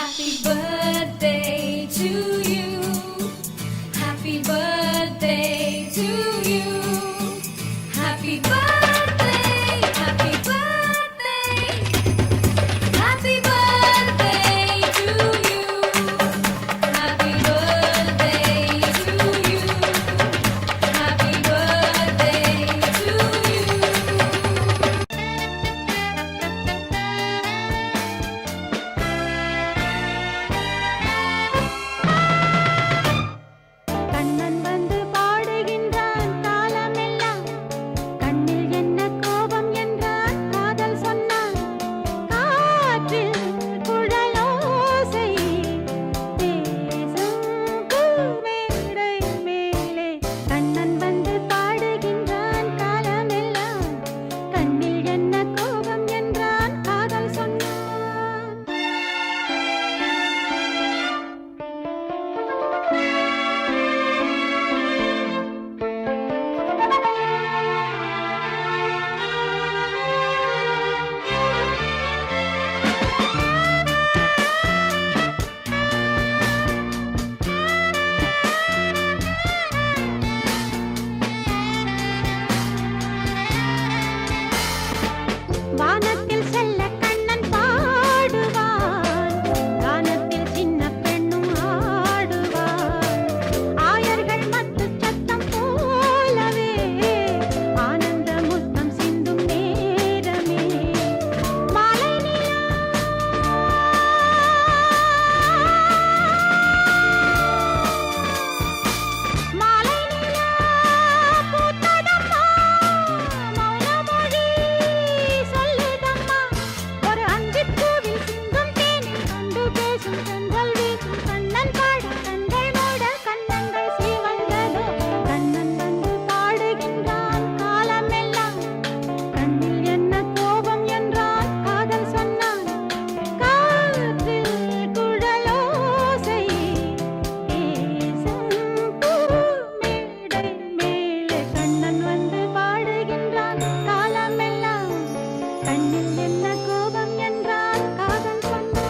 Happy birthday to you. Happy birthday to you. Happy birthday, happy birthday. Happy birthday to you. Happy birthday to you. Happy birthday to you. Kannan வந்து பாடுகின்றான் காலமெல்லாம் கண்ணில் என்ன கோபம் என்றான் காதல் சொன்னான் காற்றில் குழலோசை பேசும் பூமேடை மேலே கண்ணன் வந்து பாடுகின்றான் காலமெல்லாம் கண்ணில் என்ன கோபம் என்றான் காதல் சொன்னான் வானத்தில் செல்ல கண்ணன் பாடுவான் கானத்தில் சின்ன பெண்ணும் ஆடுவான் ஆயர்கள் மத்து சத்தம் போலவே ஆனந்த முத்தம் சிந்தும் நேரமே மாலை நிலா மாலை நிலா பூத்ததம்மா மௌனமொழி சொல்லுதம்மா ஒரு அந்திப் பூவில் சிந்தும் தேனில் கண்டு பேசும் தென்றல் வீசும் கண்ணன் பாட கண்கள் மூட கண்ணங்கள் சிவந்ததோ கண்ணன் வந்து பாடுகின்றான் காலமெல்லாம் கண்ணில் என்ன கோபம் என்றான் காதல் சொன்னான் காற்றில் குழலோசை பேசும் பூமேடை மேலே கண்ணன் வந்து பாடுகின்றான் காலமெல்லாம் கண்ணில் என்ன கோபம் என்றான் காதல் சொன்னான்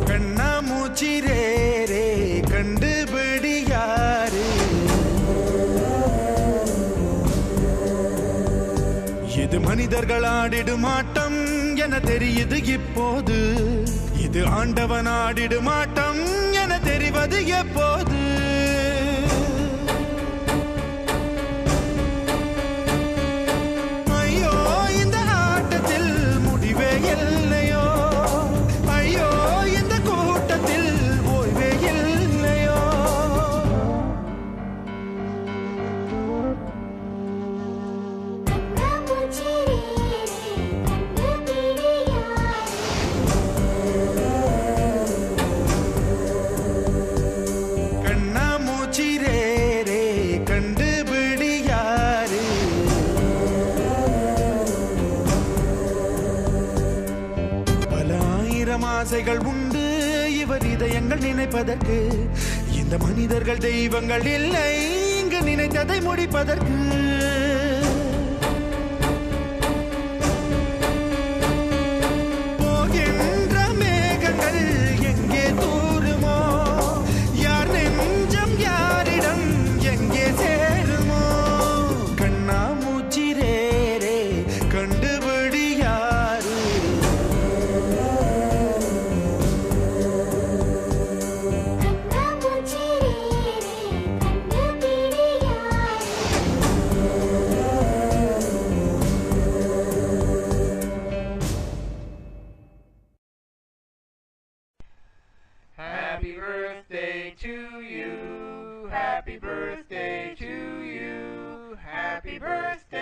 கண்ணாமூச்சி ரே ரே கண்டுபிடி யாரு இது மனிதர்கள் ஆடிடும் ஆட்டம் என தெரியுது இப்போது இது ஆண்டவன் ஆடிடும் ஆட்டம் என தெரிவது எப்போது ஐயோ இந்த ஆட்டத்தில் முடிவே இல்லையோ ஐயோ இந்த கூட்டத்தில் ஓய்வே இல்லையோ கண்ணாமூச்சி ரே ரே கண்டுபிடி யாரு பல ஆயிரம் ஆசைகள் உண்டு இவர் இதயங்கள் நினைப்பதற்கு இந்த மனிதர்கள் தெய்வங்கள் இல்லை இங்கு நினைத்ததை முடிப்பதற்கு போகின்ற மேகங்கள் எங்கே தூருமோ யார் நெஞ்சம் யாரிடம் எங்கே சேருமோ கண்ணாமூச்சி ரே ரே கண்டுபிடி யாரு Happy birthday to you. Happy birthday to you. Happy birthday.